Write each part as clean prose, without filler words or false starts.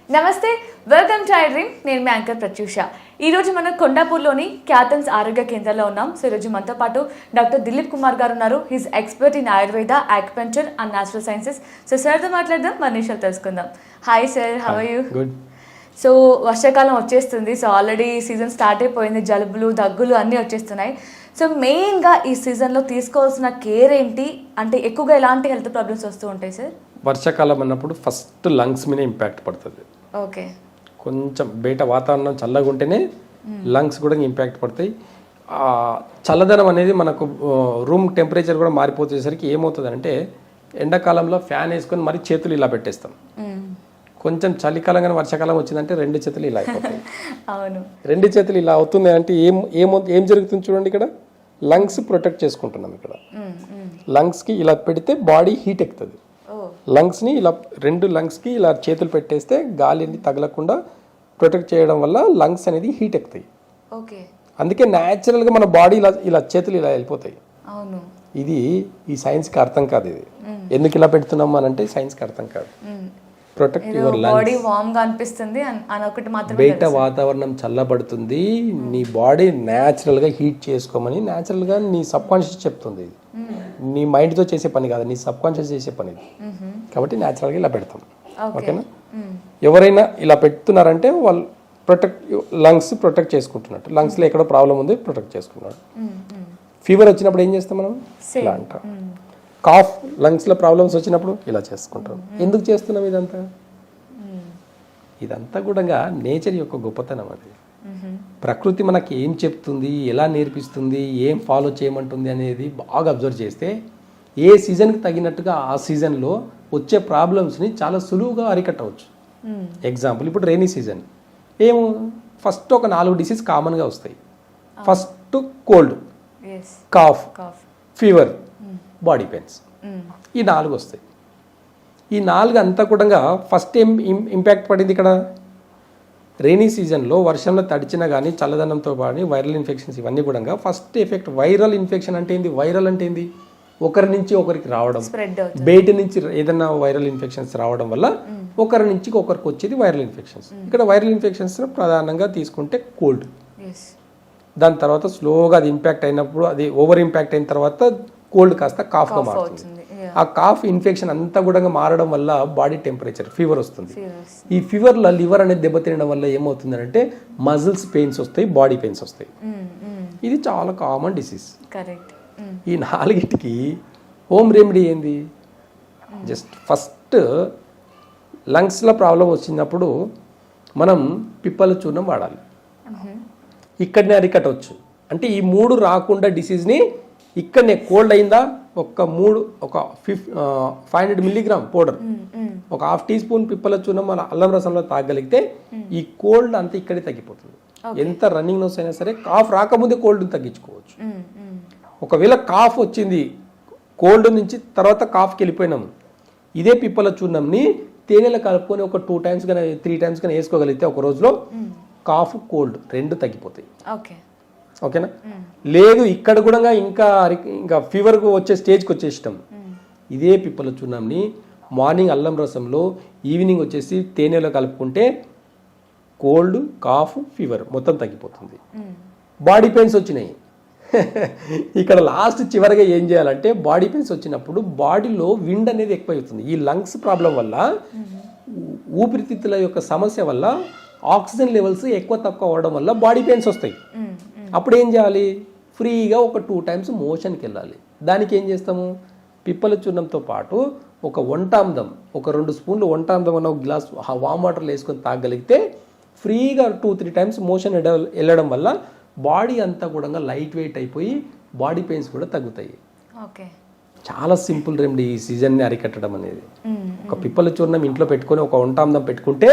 నమస్తే, welcome to I dream. నేను మీ anchor Pratyusha. ఈరోజు మనం కొండాపూర్లోని క్యాథన్స్ ఆరోగ్య కేంద్రంలో ఉన్నాం. సో ఈరోజు మనతో పాటు డాక్టర్ దిలీప్ కుమార్ గారు ఉన్నారు. He's expert in Ayurveda, acupuncture and natural sciences. So సార్తో మాట్లాడదాం, మన విషయాలు తెలుసుకుందాం. Hi sir, how are you? Good. So వర్షాకాలం వచ్చేస్తుంది. సో ఆల్రెడీ సీజన్ స్టార్ట్ అయిపోయింది. జలుబులు, దగ్గులు అన్నీ వచ్చేస్తున్నాయి. సో మెయిన్గా ఈ సీజన్లో తీసుకోవాల్సిన కేర్ ఏంటి? అంటే ఎక్కువగా ఎలాంటి హెల్త్ ప్రాబ్లమ్స్ వస్తూ ఉంటాయి సార్? వర్షాకాలం అన్నప్పుడు ఫస్ట్ లంగ్స్ మీద ఇంపాక్ట్ పడుతుంది. ఓకే. కొంచెం బయట వాతావరణం చల్లగా ఉంటేనే లంగ్స్ కూడా ఇంపాక్ట్ పడతాయి. చల్లదనం అనేది మనకు రూమ్ టెంపరేచర్ కూడా మారిపోతేసరికి ఏమవుతుంది అంటే ఎండాకాలంలో ఫ్యాన్ వేసుకొని మరి చేతులు ఇలా పెట్టేస్తాం. కొంచెం చలికాలం కానీ వర్షాకాలం వచ్చిందంటే రెండు చేతులు ఇలా అయిపోతాయి. అవును, రెండు చేతులు ఇలా అవుతుంది అంటే ఏం జరుగుతుంది చూడండి. ఇక్కడ లంగ్స్ ప్రొటెక్ట్ చేసుకుంటున్నాం. ఇక్కడ లంగ్స్కి ఇలా పెడితే బాడీ హీట్ ఎక్కుతుంది. లంగ్స్ని ఇలా లంగ్స్కి ఇలా చేతులు పెట్టేస్తే గాలిని తగలకుండా ప్రొటెక్ట్ చేయడం వల్ల లంగ్స్ అనేది హీట్ ఎక్కుతాయి. ఓకే. అందుకే న్యాచురల్గా మన బాడీ ఇలా చేతులు ఇలా వెళ్ళిపోతాయి. అవును. ఇది ఈ సైన్స్కి అర్థం కాదు. ఇది ఎందుకు ఇలా పెడుతున్నాం అని అంటే సైన్స్కి అర్థం కాదు. ప్రొటెక్ట్ యువర్ బాడీ వార్మ్ గా అనిపిస్తుంది అని ఒకటి మాత్రమే. బయట వాతావరణం చల్లబడుతుంది, నీ బాడీ న్యాచురల్ గా హీట్ చేసుకోమని న్యాచురల్ గా నీ సబ్ కాన్షియస్ చెప్తుంది. ఇది నీ మైండ్ తో చేసే పని కాదు, నీ సబ్ కాన్షియస్ చేసే పని ఇది. కాబట్టి న్యాచురల్ గా ఇలా పెడతాం. ఓకేనా? ఎవరైనా ఇలా పెడుతున్నారంటే వాళ్ళు లంగ్స్ ప్రొటెక్ట్ చేసుకుంటున్నట్టు. లంగ్స్ లో ఎక్కడో ప్రాబ్లం ఉంది, ప్రొటెక్ట్ చేసుకున్నాడు. ఫీవర్ వచ్చినప్పుడు ఏం చేస్తాం మనం? ఇలా అంటాం. కాఫ్, లంగ్స్లో ప్రాబ్లమ్స్ వచ్చినప్పుడు ఇలా చేసుకుంటాం. ఎందుకు చేస్తున్నాం ఇదంతా కూడా నేచర్ యొక్క గొప్పతనం. అది ప్రకృతి మనకి ఏం చెప్తుంది, ఎలా నేర్పిస్తుంది, ఏం ఫాలో చేయమంటుంది అనేది బాగా అబ్జర్వ్ చేస్తే ఏ సీజన్కి తగినట్టుగా ఆ సీజన్లో వచ్చే ప్రాబ్లమ్స్ని చాలా సులువుగా అరికట్టవచ్చు. ఎగ్జాంపుల్, ఇప్పుడు రైనీ సీజన్ ఫస్ట్ ఒక 4 డిసీజ్ కామన్గా వస్తాయి. First cold, cough, fever, body pains. ఈ 4 వస్తాయి. ఈ 4 అంతా కూడా ఫస్ట్ ఇంపాక్ట్ పడింది ఇక్కడ రైనీ సీజన్లో. వర్షంలో తడిచినా కానీ చల్లదనంతో పాటు వైరల్ ఇన్ఫెక్షన్స్ ఇవన్నీ కూడా ఫస్ట్ ఎఫెక్ట్. వైరల్ ఇన్ఫెక్షన్ అంటే ఏంది? వైరల్ అంటే ఏంది? ఒకరి నుంచి ఒకరికి రావడం, బయట నుంచి ఏదైనా వైరల్ ఇన్ఫెక్షన్స్ రావడం వల్ల ఒకరి నుంచి ఒకరికి వచ్చేది వైరల్ ఇన్ఫెక్షన్స్. ఇక్కడ వైరల్ ఇన్ఫెక్షన్స్ ప్రధానంగా తీసుకుంటే కోల్డ్, దాని తర్వాత స్లోగా అది ఇంపాక్ట్ అయినప్పుడు, అది ఓవర్ ఇంపాక్ట్ అయిన తర్వాత కోల్డ్ కాస్త కాఫ్గా మారుతుంది. ఆ కాఫ్ ఇన్ఫెక్షన్ అంతా కూడా మారడం వల్ల బాడీ టెంపరేచర్, ఫీవర్ వస్తుంది. ఈ ఫీవర్లో లివర్ అనేది దెబ్బతినడం వల్ల ఏమవుతుంది అంటే మజిల్స్ పెయిన్స్ వస్తాయి, బాడీ పెయిన్స్ వస్తాయి. ఇది చాలా కామన్ డిసీజ్. ఈ 4టికి హోమ్ రెమెడీ ఏంది? జస్ట్ ఫస్ట్ లంగ్స్లో ప్రాబ్లం వచ్చినప్పుడు మనం పిప్పల చూర్ణం వాడాలి. ఇక్కడనే అరికట్టవచ్చు. అంటే ఈ 3 రాకుండా డిసీజ్ని ఇక్కడనే కోల్డ్ అయిందా ఒక 500 మిల్లీగ్రామ్ పౌడర్, ఒక ½ టీ స్పూన్ పిప్పల చూర్ణం మన అల్లం రసంలో తాగలిగితే ఈ కోల్డ్ అంతా ఇక్కడే తగ్గిపోతుంది. ఎంత రన్నింగ్ నోస్ అయినా సరే కాఫ్ రాకముందే కోల్డ్ తగ్గించుకోవచ్చు. ఒకవేళ కాఫ్ వచ్చింది, కోల్డ్ నుంచి తర్వాత కాఫ్కి వెళ్ళిపోయినాం, ఇదే పిప్పల చూర్ణంని తేనెలో కలుపుకొని ఒక 2 times కానీ 3 times కానీ వేసుకోగలిగితే ఒక రోజులో కాఫ్, కోల్డ్ 2 తగ్గిపోతాయి. ఓకేనా? లేదు ఇక్కడ కూడా ఇంకా ఫీవర్కు వచ్చే స్టేజ్కి వచ్చేసినాం, ఇదే పిప్పల చూర్ణంని మార్నింగ్ అల్లం రసంలో, ఈవినింగ్ వచ్చేసి తేనెలో కలుపుకుంటే కోల్డ్, కాఫ్, ఫీవర్ మొత్తం తగ్గిపోతుంది. బాడీ పెయిన్స్ వచ్చినాయి, ఇక్కడ లాస్ట్ చివరిగా ఏం చేయాలంటే బాడీ పెయిన్స్ వచ్చినప్పుడు బాడీలో విండ్ అనేది ఎక్కువ అవుతుంది. ఈ లంగ్స్ ప్రాబ్లం వల్ల, ఊపిరితిత్తుల యొక్క సమస్య వల్ల ఆక్సిజన్ లెవెల్స్ ఎక్కువ తక్కువ అవ్వడం వల్ల బాడీ పెయిన్స్ వస్తాయి. అప్పుడు ఏం చేయాలి? ఫ్రీగా ఒక 2 times మోషన్కి వెళ్ళాలి. దానికి ఏం చేస్తాము? పిప్పల చూర్ణంతో పాటు ఒక వంటాందం, ఒక 2 స్పూన్లు వంటాందం అన్న ఒక గ్లాస్ వామ్ వాటర్లో వేసుకొని తాగలిగితే ఫ్రీగా 2-3 times మోషన్ వెళ్ళడం వల్ల బాడీ అంతా కూడా లైట్ వెయిట్ అయిపోయి బాడీ పెయిన్స్ కూడా తగ్గుతాయి. చాలా సింపుల్ రెమెడీ ఈ సీజన్ని అరికట్టడం అనేది. ఒక పిప్పల చూర్ణం ఇంట్లో పెట్టుకొని ఒక వంటాందం పెట్టుకుంటే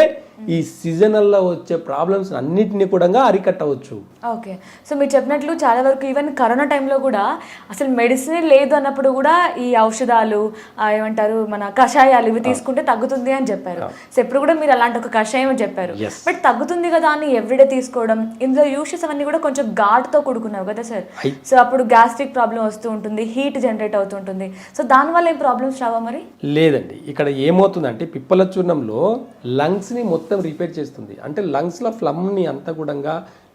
ఈ సీజనల్లో వచ్చే ప్రాబ్లమ్స్ అన్నిటిని కూడా అరికట్టవచ్చు. ఓకే, సో మీరు చెప్పినట్లు చాలా వరకు ఈవెన్ కరోనా టైంలో కూడా అసలు మెడిసిన్ లేదు అన్నప్పుడు కూడా ఈ ఔషధాలు ఏమంటారు మన కషాయాలు ఇవి తీసుకుంటే తగ్గుతుంది అని చెప్పారు. సో ఎప్పుడు కూడా మీరు అలాంటి ఒక కషాయం చెప్పారు, బట్ తగ్గుతుంది కదా అని ఎవ్రీడే తీసుకోవడం, ఇందులో యూషెస్ అవన్నీ కూడా కొంచెం ఘాటుతో కూడుకున్నావు కదా సార్. సో అప్పుడు గ్యాస్ట్రిక్ ప్రాబ్లం వస్తూ ఉంటుంది, హీట్ జనరేట్ అవుతుంటుంది. సో దానివల్ల ఏం ప్రాబ్లమ్స్ రావా మరి? లేదండి, ఇక్కడ ఏమవుతుందంటే పిప్పల చూర్ణంలో లంగ్స్ని మొత్తం రిపేర్ చేస్తుంది. అంటే లంగ్స్లో ఫ్లమ్ని అంతా కూడా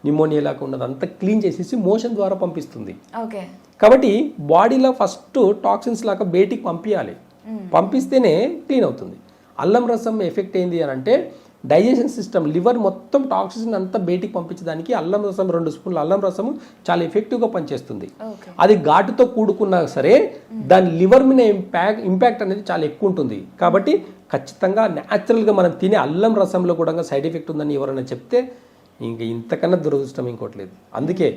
న్యూమోనియా లాగా ఉన్నది అంతా క్లీన్ చేసేసి మోషన్ ద్వారా పంపిస్తుంది. ఓకే, కాబట్టి బాడీలో ఫస్ట్ టాక్సిన్స్ లాగా బయటికి పంపించాలి, పంపిస్తేనే క్లీన్ అవుతుంది. అల్లం రసం ఎఫెక్ట్ ఏంది అని అంటే డైజెషన్ సిస్టమ్, లివర్ మొత్తం టాక్సిన్ అంతా బయటికి పంపించడానికి అల్లం రసం 2 స్పూన్ల అల్లం రసం చాలా ఎఫెక్టివ్గా పనిచేస్తుంది. అది ఘాటుతో కూడుకున్నా సరే దాని లివర్ మీద ఇంపాక్ట్ అనేది చాలా ఎక్కువ ఉంటుంది. కాబట్టి ఖచ్చితంగా న్యాచురల్గా మనం తినే అల్లం రసంలో కూడా సైడ్ ఎఫెక్ట్ ఉందని ఎవరైనా చెప్తే ఇంకా ఇంతకన్నా దురదృష్టం ఇంకోటి లేదు. అందుకే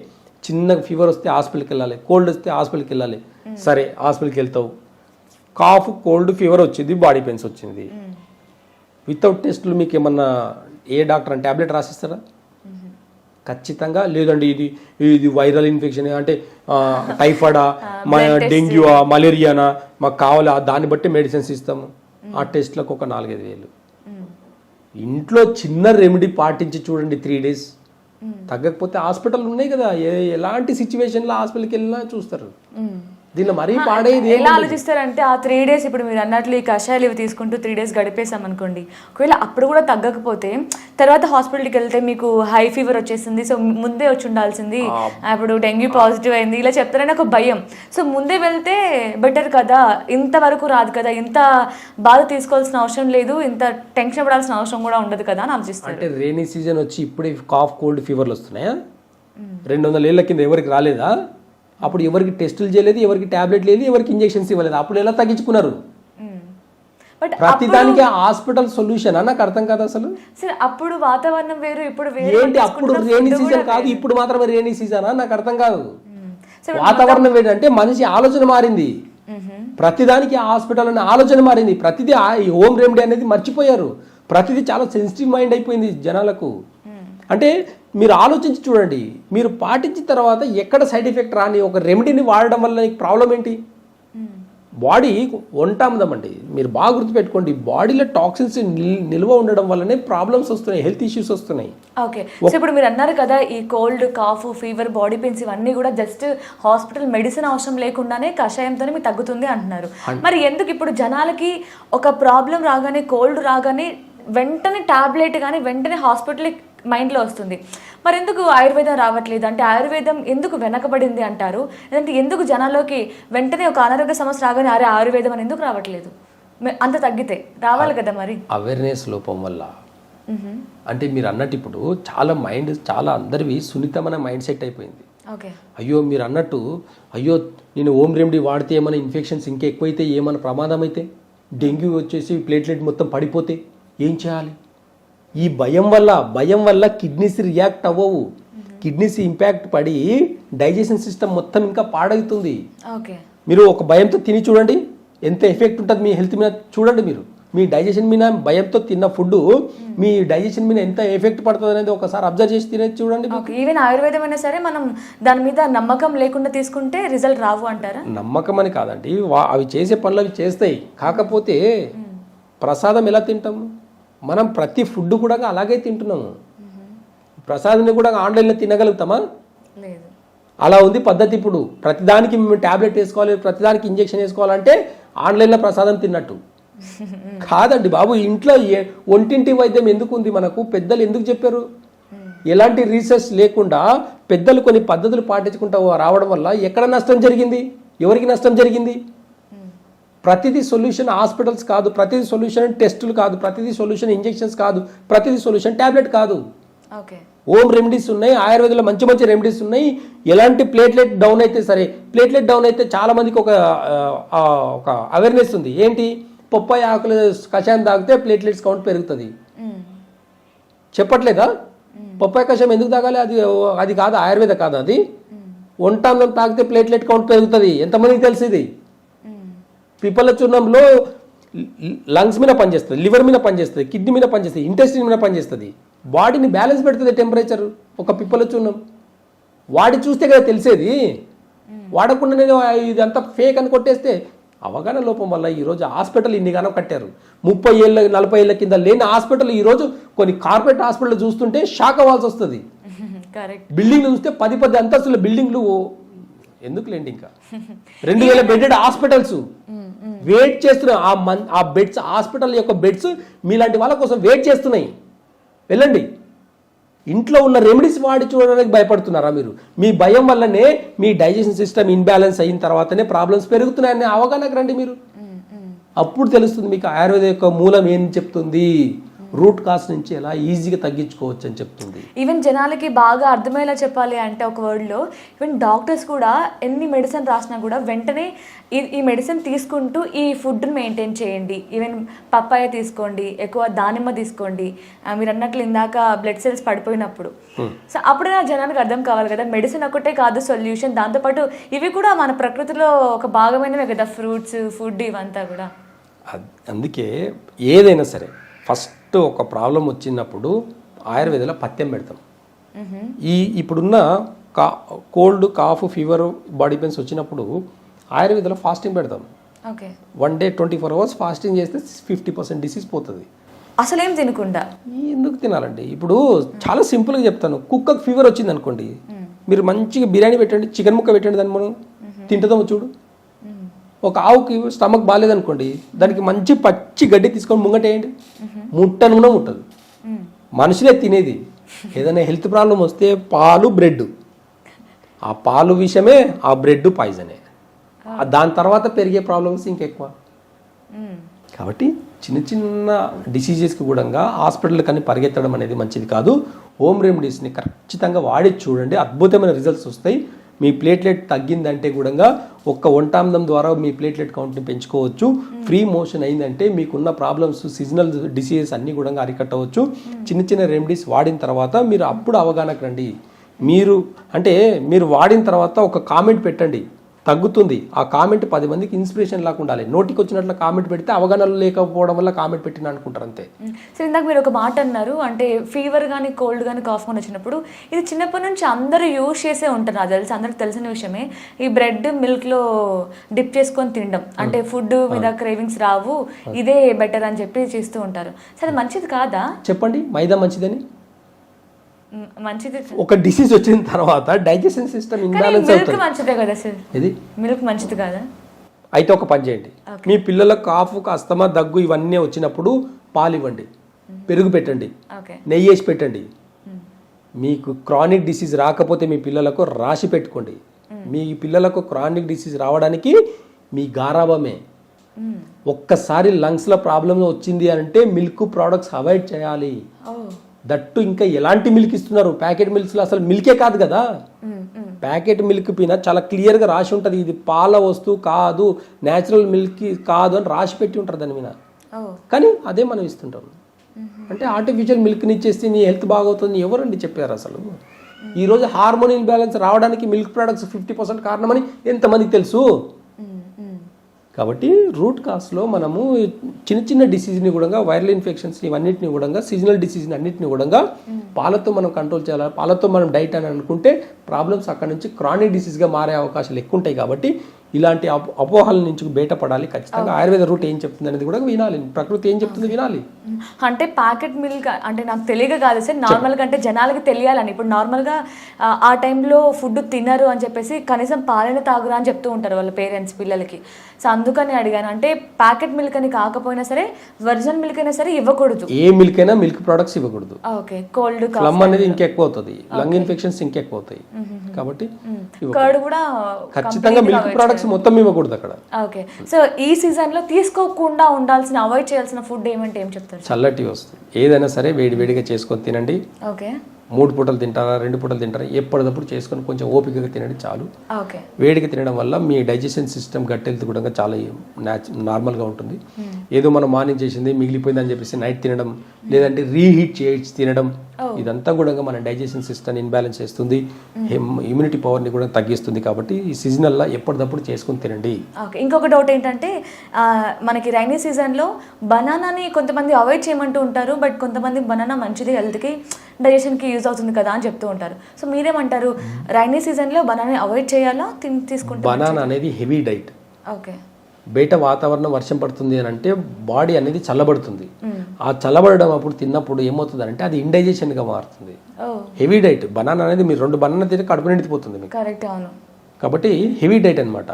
చిన్న ఫీవర్ వస్తే హాస్పిటల్కి వెళ్ళాలి, కోల్డ్ వస్తే హాస్పిటల్కి వెళ్ళాలి. సరే హాస్పిటల్కి వెళ్తావు, కాఫ్ కోల్డ్ ఫీవర్ వచ్చింది, బాడీ పెయిన్స్ వచ్చింది, వితౌట్ టెస్ట్లు మీకు ఏమన్నా ఏ డాక్టర్ అని ట్యాబ్లెట్ రాసిస్తారా? ఖచ్చితంగా లేదండి, ఇది వైరల్ ఇన్ఫెక్షన్ అంటే టైఫాయిడా, డెంగ్యూవా, మలేరియానా, మాకు కావాలా, దాన్ని బట్టి మెడిసిన్స్ ఇస్తాము. ఆ టెస్ట్లకు ఒక 4-5 వేలు. ఇంట్లో చిన్న రెమెడీ పాటించి చూడండి 3 days, తగ్గకపోతే హాస్పిటల్ ఉన్నాయి కదా, ఎలాంటి సిచ్యువేషన్లో హాస్పిటల్కి వెళ్ళినా చూస్తారు. దీనిలో మరీ పాడేది ఎలా ఆలోచిస్తారంటే ఆ 3 days ఇప్పుడు మీరు అన్నట్లు ఈ కషాయాలు ఇవి తీసుకుంటూ 3 days గడిపేసాం అనుకోండి, ఒకవేళ అప్పుడు కూడా తగ్గకపోతే తర్వాత హాస్పిటల్కి వెళ్తే మీకు హై ఫీవర్ వచ్చేసింది, సో ముందే వచ్చి ఉండాల్సింది, అప్పుడు డెంగ్యూ పాజిటివ్ అయింది ఇలా చెప్తారని ఒక భయం. సో ముందే వెళ్తే బెటర్ కదా, ఇంతవరకు రాదు కదా, ఇంత బాధ తీసుకోవాల్సిన అవసరం లేదు, ఇంత టెన్షన్ పడాల్సిన అవసరం కూడా ఉండదు కదా అని ఆలోచిస్తారు. అంటే రైనీ సీజన్ వచ్చి ఇప్పుడే కాఫ్ కోల్డ్ ఫీవర్లు వస్తున్నాయా? 200 ఏళ్ల కింద ఎవరికి రాలేదా? అప్పుడు ఎవరికి టెస్టులు చేయలేదు, ఎవరికి ట్యాబ్లెట్ లేదు, ఎవరికి ఇంజెక్షన్స్ ఇవ్వలేదు. అప్పుడు ఎలా తగ్గించుకున్నారు? ప్రతిదానికి హాస్పిటల్ సొల్యూషన్ నాకు అర్థం కాదు అసలు. అప్పుడు వాతావరణం వేరు, ఇప్పుడు ఏంటి? అప్పుడు రైనీ సీజన్ కాదు, ఇప్పుడు మాత్రమే రైనీ సీజనా? నాకు అర్థం కాదు. వాతావరణం ఏంటంటే మనిషి ఆలోచన మారింది, ప్రతిదానికి హాస్పిటల్ అనే ఆలోచన మారింది, ప్రతిదీ హోమ్ రెమెడీ అనేది మర్చిపోయారు, ప్రతిదీ చాలా సెన్సిటివ్ మైండ్ అయిపోయింది జనాలకు. అంటే మీరు ఆలోచించి చూడండి, మీరు పాటించిన తర్వాత ఎక్కడ సైడ్ ఎఫెక్ట్ రాని ఒక రెమెడీని వాడడం వల్ల నీకు ప్రాబ్లం ఏంటి? బాడీ వంటామదమండి, మీరు బాగా గుర్తుపెట్టుకోండి, బాడీలో టాక్సిన్స్ నిల్వ ఉండడం వల్లనే ప్రాబ్లమ్స్ వస్తున్నాయి, హెల్త్ ఇష్యూస్ వస్తున్నాయి. ఓకే, సో ఇప్పుడు మీరు అన్నారు కదా ఈ cold, cough, fever, body pains ఇవన్నీ కూడా జస్ట్ హాస్పిటల్ మెడిసిన్ అవసరం లేకుండానే కషాయంతోనే మీకు తగ్గుతుంది అంటున్నారు. మరి ఎందుకు ఇప్పుడు జనాలకి ఒక ప్రాబ్లం రాగానే, కోల్డ్ రాగానే వెంటనే టాబ్లెట్ కానీ వెంటనే హాస్పిటల్ మైండ్లో వస్తుంది, మరి ఎందుకు ఆయుర్వేదం రావట్లేదు? అంటే ఆయుర్వేదం ఎందుకు వెనకబడింది అంటారు? లేదంటే ఎందుకు జనాల్లోకి వెంటనే ఒక అనారోగ్య సమస్య రాగానే అరే ఆయుర్వేదం అని ఎందుకు రావట్లేదు? అంత తగ్గితే రావాలి కదా మరి. అవేర్నెస్ లోపం వల్ల. అంటే మీరు అన్నట్టు ఇప్పుడు చాలా అందరివి సున్నితమైన మైండ్ సెట్ అయిపోయింది. ఓకే, అయ్యో మీరు అన్నట్టు, అయ్యో నేను హోమ్ రెమెడీ వాడితే ఏమైనా ఇన్ఫెక్షన్స్ ఇంకా ఎక్కువైతే, ఏమైనా ప్రమాదం అయితే, డెంగ్యూ వచ్చేసి ప్లేట్లెట్ మొత్తం పడిపోతే ఏం చేయాలి? ఈ భయం వల్ల కిడ్నీస్ రియాక్ట్ అవ్వవు, కిడ్నీస్ ఇంపాక్ట్ పడి డైజెషన్ సిస్టమ్ మొత్తం ఇంకా పాడవుతుంది. మీరు ఒక భయంతో తిని చూడండి ఎంత ఎఫెక్ట్ ఉంటుంది మీ హెల్త్ మీద. చూడండి మీరు మీ డైజెషన్ మీద భయంతో తిన్న ఫుడ్ మీ డైజెషన్ మీద ఎంత ఎఫెక్ట్ పడుతుంది అనేది ఒకసారి అబ్జర్వ్ చేసి తినేది చూడండి. ఈవెన్ ఆయుర్వేదం అయినా సరే మనం దాని మీద నమ్మకం లేకుండా తీసుకుంటే రిజల్ట్ రావు అంటారా? నమ్మకం అని కాదండి, అవి చేసే పనులు అవి చేస్తాయి, కాకపోతే ప్రసాదం ఎలా తింటాము మనం? ప్రతి ఫుడ్ కూడా అలాగే తింటున్నాము. ప్రసాదాన్ని కూడా ఆన్లైన్లో తినగలుగుతామా? లేదు. అలా ఉంది పద్ధతి. ఇప్పుడు ప్రతిదానికి మేము ట్యాబ్లెట్ వేసుకోవాలి, ప్రతిదానికి ఇంజెక్షన్ వేసుకోవాలంటే ఆన్లైన్లో ప్రసాదం తిన్నట్టు కాదండి బాబు. ఇంట్లో ఒంటింటి వైద్యం ఎందుకు ఉంది మనకు? పెద్దలు ఎందుకు చెప్పారు? ఎలాంటి రీసెర్చ్ లేకుండా పెద్దలు కొన్ని పద్ధతులు పాటించుకుంటూ రావడం వల్ల ఎక్కడ నష్టం జరిగింది? ఎవరికి నష్టం జరిగింది? ప్రతిదీ సొల్యూషన్ హాస్పిటల్స్ కాదు, ప్రతిదీ సొల్యూషన్ టెస్టులు కాదు, ప్రతిదీ సొల్యూషన్ ఇంజెక్షన్స్ కాదు, ప్రతిదీ సొల్యూషన్ ట్యాబ్లెట్ కాదు. హోమ్ రెమెడీస్ ఉన్నాయి, ఆయుర్వేదంలో మంచి మంచి రెమెడీస్ ఉన్నాయి. ఎలాంటి ప్లేట్లెట్ డౌన్ అయితే సరే, ప్లేట్లెట్ డౌన్ అయితే చాలా మందికి ఒక అవేర్నెస్ ఉంది. ఏంటి? పప్పాయ ఆకులు కషాయం తాగితే ప్లేట్లెట్స్ కౌంట్ పెరుగుతుంది. చెప్పట్లేదా? పప్పాయ కషాయం ఎందుకు తాగాలి? అది కాదు, ఆయుర్వేద కాదు అది. వంటాంగం తాగితే ప్లేట్లెట్ కౌంట్ పెరుగుతుంది. ఎంతమందికి తెలిసింది? పిప్పల చూర్ణంలో లంగ్స్ మీద పనిచేస్తుంది, లివర్ మీద పనిచేస్తుంది, కిడ్నీ మీద పనిచేస్తుంది, ఇంటెస్టిన్ మీద పనిచేస్తుంది. బాడీని బ్యాలెన్స్ పెడుతుంది టెంపరేచర్. ఒక పిప్పలు చూన్నాం, వాడి చూస్తే కదా తెలిసేది. వాడకుండా నేను ఇదంతా ఫేక్ అని కొట్టేస్తే అవగాహన లోపం వల్ల ఈరోజు హాస్పిటల్ ఇన్ని గానం కట్టారు. 30 ఏళ్ళ 40 ఏళ్ళ కింద లేని హాస్పిటల్ ఈరోజు కొన్ని కార్పొరేట్ హాస్పిటల్ చూస్తుంటే షాక్ అవ్వాల్సి వస్తుంది. బిల్డింగ్లు చూస్తే 10 అంతస్తుల బిల్డింగ్లు ఎందుకులేండి, ఇంకా 2000 బెడెడ్ హాస్పిటల్స్ వెయిట్ చేస్తున్నాయి. ఆ బెడ్స్, హాస్పిటల్ యొక్క బెడ్స్ మీలాంటి వాళ్ళ కోసం వెయిట్ చేస్తున్నాయి. వెళ్ళండి. ఇంట్లో ఉన్న రెమెడీస్ వాడి చూడడానికి భయపడుతున్నారా మీరు? మీ భయం వల్లనే మీ డైజెషన్ సిస్టమ్ ఇన్బ్యాలెన్స్ అయిన తర్వాతనే ప్రాబ్లమ్స్ పెరుగుతున్నాయని అవగాహనకు రండి మీరు. అప్పుడు తెలుస్తుంది మీకు ఆయుర్వేద యొక్క మూలం ఏం చెప్తుంది, రూట్ కాస్ నుంచి ఎలా ఈజీగా తగ్గించుకోవచ్చు అని చెప్తుంది. ఈవెన్ జనాలకి బాగా అర్థమయ్యేలా చెప్పాలి అంటే ఒక వర్డ్లో, ఈవెన్ డాక్టర్స్ కూడా ఎన్ని మెడిసిన్ రాసినా కూడా వెంటనే ఈ మెడిసిన్ తీసుకుంటూ ఈ ఫుడ్ని మెయింటైన్ చేయండి, ఈవెన్ పప్పాయ తీసుకోండి, ఎక్కువ దానిమ్మ తీసుకోండి, మీరు అన్నట్లు ఇందాక బ్లడ్ సెల్స్ పడిపోయినప్పుడు. సో అప్పుడే జనానికి అర్థం కావాలి కదా, మెడిసిన్ ఒకటే కాదు సొల్యూషన్, దాంతోపాటు ఇవి కూడా మన ప్రకృతిలో ఒక భాగమైనవే కదా, ఫ్రూట్స్, ఫుడ్, ఇవంతా కూడా. అందుకే ఏదైనా సరే ఫస్ట్ ఒక ప్రాబ్లం వచ్చినప్పుడు ఆయుర్వేదంలో పథ్యం పెడతాం. ఇప్పుడున్న cold, cough, fever, body pains వచ్చినప్పుడు ఆయుర్వేదంలో ఫాస్టింగ్ పెడతాం. 1 day 24 hours ఫాస్టింగ్ చేస్తే 50% డిసీజ్ పోతుంది. అసలు ఏం తినకుండా ఎందుకు తినాలండి? ఇప్పుడు చాలా సింపుల్గా చెప్తాను. కుక్కకు ఫీవర్ వచ్చింది అనుకోండి, మీరు మంచిగా బిర్యానీ పెట్టండి, చికెన్ ముక్క పెట్టండి, దాన్ని మనం తింటుందామో చూడు. ఒక ఆవుకి స్టమక్ బాగాలేదనుకోండి, దానికి మంచి పచ్చి గడ్డి తీసుకొని ముంగటేయండి, ముట్టను కూడా ముట్టదు. మనుషులే తినేది. ఏదైనా హెల్త్ ప్రాబ్లం వస్తే పాలు, బ్రెడ్, ఆ పాలు విషమే, ఆ బ్రెడ్ పాయిజనే. దాని తర్వాత పెరిగే ప్రాబ్లమ్స్ ఇంకెక్కువ. కాబట్టి చిన్న చిన్న డిసీజెస్కి కూడా హాస్పిటల్ కానీ పరిగెత్తడం అనేది మంచిది కాదు. హోమ్ రెమెడీస్ని ఖచ్చితంగా వాడి చూడండి, అద్భుతమైన రిజల్ట్స్ వస్తాయి. మీ ప్లేట్లెట్ తగ్గిందంటే కూడా ఒక్క వంటాండం ద్వారా మీ ప్లేట్లెట్ కౌంట్ని పెంచుకోవచ్చు. ఫ్రీ మోషన్ అయిందంటే మీకున్న ప్రాబ్లమ్స్, సీజనల్ డిసీజెస్ అన్నీ కూడా అరికట్టవచ్చు. చిన్న చిన్న రెమెడీస్ వాడిన తర్వాత మీరు అప్పుడు అవగాహనకు రండి. మీరు వాడిన తర్వాత ఒక కామెంట్ పెట్టండి, తగ్గుతుంది. ఆ కామెంట్ 10 మందికి ఇన్స్పిరేషన్ లాగా ఉండాలి. నోటికి వచ్చినట్లు కామెంట్ పెడితే అవగాహన లేకపోవడం వల్ల కామెంట్ పెట్టిన అనుకుంటారు అంతే. సో ఇందాక మీరు ఒక మాట అన్నారు, అంటే ఫీవర్ కానీ, కోల్డ్ కానీ, కాఫ్ కానీ వచ్చినప్పుడు ఇది చిన్నప్పటి నుంచి అందరూ యూజ్ చేసే ఉంటారు. నాకు తెలిసి అందరికి తెలిసిన విషయమే, ఈ బ్రెడ్ మిల్క్లో డిప్ చేసుకొని తినడం. అంటే ఫుడ్ మీద క్రేవింగ్స్ రావు, ఇదే బెటర్ అని చెప్పి చేస్తూ ఉంటారు. సరే, మంచిది కాదా? చెప్పండి, మైదా మంచిదని. మంచిది. ఒక డిసీజ్ వచ్చిన తర్వాత డైజెషన్ సిస్టమ్ ఇంబ్యాలెన్స్ అవుతుంది. మిల్క్ మంచిదే కదా సార్? ఇది మిల్క్ మంచిది కాదా? అయితే ఒక పని చేయండి, మీ పిల్లలకు కాఫ్, అస్తమా, దగ్గు ఇవన్నీ వచ్చినప్పుడు పాలు ఇవ్వండి, పెరుగు పెట్టండి, నెయ్యి వేసి పెట్టండి. మీకు క్రానిక్ డిసీజ్ రాకపోతే మీ పిల్లలకు రాసి పెట్టుకోండి. మీ పిల్లలకు క్రానిక్ డిసీజ్ రావడానికి మీ గారాబమే. ఒక్కసారి లంగ్స్లో ప్రాబ్లం వచ్చింది అంటే మిల్క్ ప్రోడక్ట్స్ అవాయిడ్ చేయాలి. దట్టు ఇంకా ఎలాంటి మిల్క్ ఇస్తున్నారు? ప్యాకెట్ మిల్క్స్లో అసలు మిల్కే కాదు కదా. ప్యాకెట్ మిల్క్ పైన చాలా క్లియర్గా రాసి ఉంటుంది, ఇది పాల వస్తువు కాదు, న్యాచురల్ మిల్క్ కాదు అని రాసి పెట్టి ఉంటారు దాని మీద. కానీ అదే మనం ఇస్తుంటాం. అంటే ఆర్టిఫిషియల్ మిల్క్ని ఇచ్చేసి నీ హెల్త్ బాగవుతుంది ఎవరండి చెప్పారు? అసలు ఈరోజు హార్మోన్ ఇన్బ్యాలెన్స్ రావడానికి మిల్క్ ప్రొడక్ట్స్ 50% కారణమని ఎంతమందికి తెలుసు? కాబట్టి రూట్ కాస్లో మనము చిన్న చిన్న డిసీజ్ని కూడా, వైరల్ ఇన్ఫెక్షన్స్ ఇవన్నిటిని కూడా, సీజనల్ డిసీజ్ని అన్నింటిని కూడా పాలతో మనం కంట్రోల్ చేయాలి. పాలతో మనం డైట్ అని అనుకుంటే ప్రాబ్లమ్స్ అక్కడ నుంచి క్రానిక్ డిసీజ్గా మారే అవకాశాలు ఎక్కువ ఉంటాయి. కాబట్టి ఇలాంటి అపోహల నుంచి బయటపడాలి. ఖచ్చితంగా ఆయుర్వేద రూట్ ఏం చెప్తుంది అనేది కూడా వినాలి, ప్రకృతి ఏం చెప్తుంది వినాలి. అంటే ప్యాకెట్ మిల్క్ అంటే నాకు తెలియక కాదు సార్, నార్మల్గా అంటే జనాలకి తెలియాలని. ఇప్పుడు నార్మల్గా ఆ టైంలో ఫుడ్ తినరు అని చెప్పేసి కనీసం పాలన తాగురా అని చెప్తూ ఉంటారు వాళ్ళ పేరెంట్స్ పిల్లలకి. సో అందుకని అడిగాను, అంటే ప్యాకెట్ మిల్క్ అని కాకపోయినా సరే ఒరిజినల్ మిల్క్ అయినా సరే ఇవ్వకూడదు. ఏ మిల్క్ అయినా మిల్క్ ప్రొడక్ట్స్ ఇవ్వకూడదు. ఓకే, కోల్డ్ ఫ్లమ్ అనేది ఇంకెక్కువ అవుతుంది, లంగ్ ఇన్ఫెక్షన్స్ ఇంకెక్కువ అవుతాయి. కాబట్టి కర్డ్ కూడా ఖచ్చితంగా మిల్క్ ప్రొడక్ట్స్ మొత్తం ఇవ్వకూడదు అక్కడ. ఓకే, సో ఈ సీజన్ లో తీసుకోకుండా ఉండాల్సిన, అవాయిడ్ చేయాల్సిన ఫుడ్ ఏమంటే ఏం చెప్తారు? చల్లటి వస్తుంది ఏదైనా సరే వేడివేడిగా చేసుకొని తినండి. ఓకే, 3 పూటలు తింటారా, 2 పూటలు తింటారా, ఎప్పటికప్పుడు చేసుకొని కొంచెం ఓపికగా తినండి చాలు. వేడిగా తినడం వల్ల మీ డైజెషన్ సిస్టమ్ గట్ హెల్త్ కూడా చాలా నార్మల్గా ఉంటుంది. ఏదో మనం మార్నింగ్ చేసింది మిగిలిపోయింది అని చెప్పేసి నైట్ తినడం, లేదంటే రీహీట్ చేసి తినడం ఇదంతా కూడా మన డైజెషన్ సిస్టమ్ ఇన్బ్యాలెన్స్ చేస్తుంది, ఇమ్యూనిటీ పవర్ని కూడా తగ్గిస్తుంది. కాబట్టి ఈ సీజనల్లో ఎప్పటికప్పుడు చేసుకుని తినండి. ఓకే, ఇంకొక డౌట్ ఏంటంటే మనకి రైనీ సీజన్లో బనానాని కొంతమంది అవాయిడ్ చేయమంటూ ఉంటారు, బట్ కొంతమంది బనానా మంచిది, హెల్త్కి డైజెషన్కి యూజ్ అవుతుంది కదా అని చెప్తూ ఉంటారు. సో మీరేమంటారు, రైనీ సీజన్లో బనానా అవాయిడ్ చేయాలా తీసుకుంటే? బనానా అనేది హెవీ డైట్. ఓకే, బయట వాతావరణం వర్షం పడుతుంది అని అంటే బాడీ అనేది చల్లబడుతుంది. ఆ చల్లబడడం అప్పుడు తిన్నప్పుడు ఏమవుతుంది అంటే అది ఇండైజెషన్గా మారుతుంది. హెవీ డైట్ బనానా అనేది మీరు 2 బనానా తింటే కడుపు నిండిపోతుంది మీకు. కరెక్ట్, అవును. కాబట్టి హెవీ డైట్ అనమాట.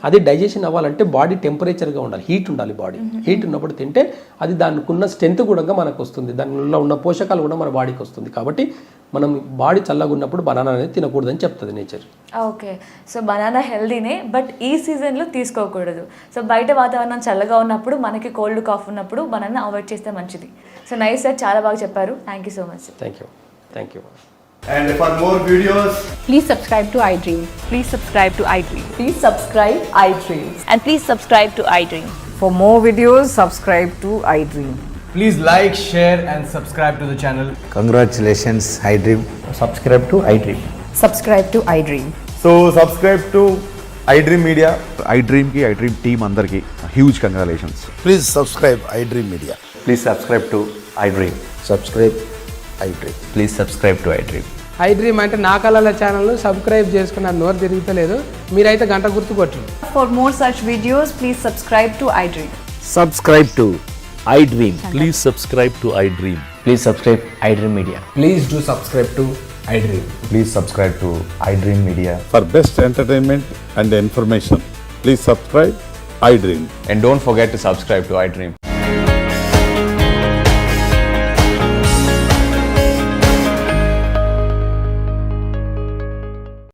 అది డైజెషన్ అవ్వాలంటే బాడీ టెంపరేచర్గా ఉండాలి, హీట్ ఉండాలి. బాడీ హీట్ ఉన్నప్పుడు తింటే అది దానికి ఉన్న స్ట్రెంత్ కూడా మనకు వస్తుంది, దానిలో ఉన్న పోషకాలు కూడా మన బాడీకి వస్తుంది. కాబట్టి మనం బాడీ చల్లగా ఉన్నప్పుడు బనానా అనేది తినకూడదని చెప్తుంది నేచర్. ఓకే, సో బనానా హెల్దీనే, బట్ ఈ సీజన్లో తీసుకోకూడదు. సో బయట వాతావరణం చల్లగా ఉన్నప్పుడు, మనకి కోల్డ్ కాఫ్ ఉన్నప్పుడు బనానా అవాయిడ్ చేస్తే మంచిది. సో నైస్ సార్, చాలా బాగా చెప్పారు. Thank you so much. Thank you. And for more videos, Please subscribe to iDream. Please subscribe to iDream. Please subscribe iDream. And please subscribe to iDream. For more videos, subscribe to iDream. please like, share and subscribe to the channel. Congratulations, iDream. Subscribe to iDream. Subscribe to iDream. So subscribe to iDream Media. iDream ki iDream team andarki huge congratulations. Please subscribe iDream Media. Please subscribe to iDream. Subscribe iDream. Please subscribe to iDream. iDream అంటే నా కళల ఛానల్ను subscribe చేసుకున్న నోరు తిరుగుతలేదు, మీరైతే గంట గుర్తు కొట్టండి. For more such videos, please subscribe to iDream. Subscribe to iDream. Please subscribe to iDream. Please subscribe iDream Media. Please do subscribe to iDream. Please subscribe to iDream Media. For best entertainment and information, please subscribe iDream. And don't forget to subscribe to iDream.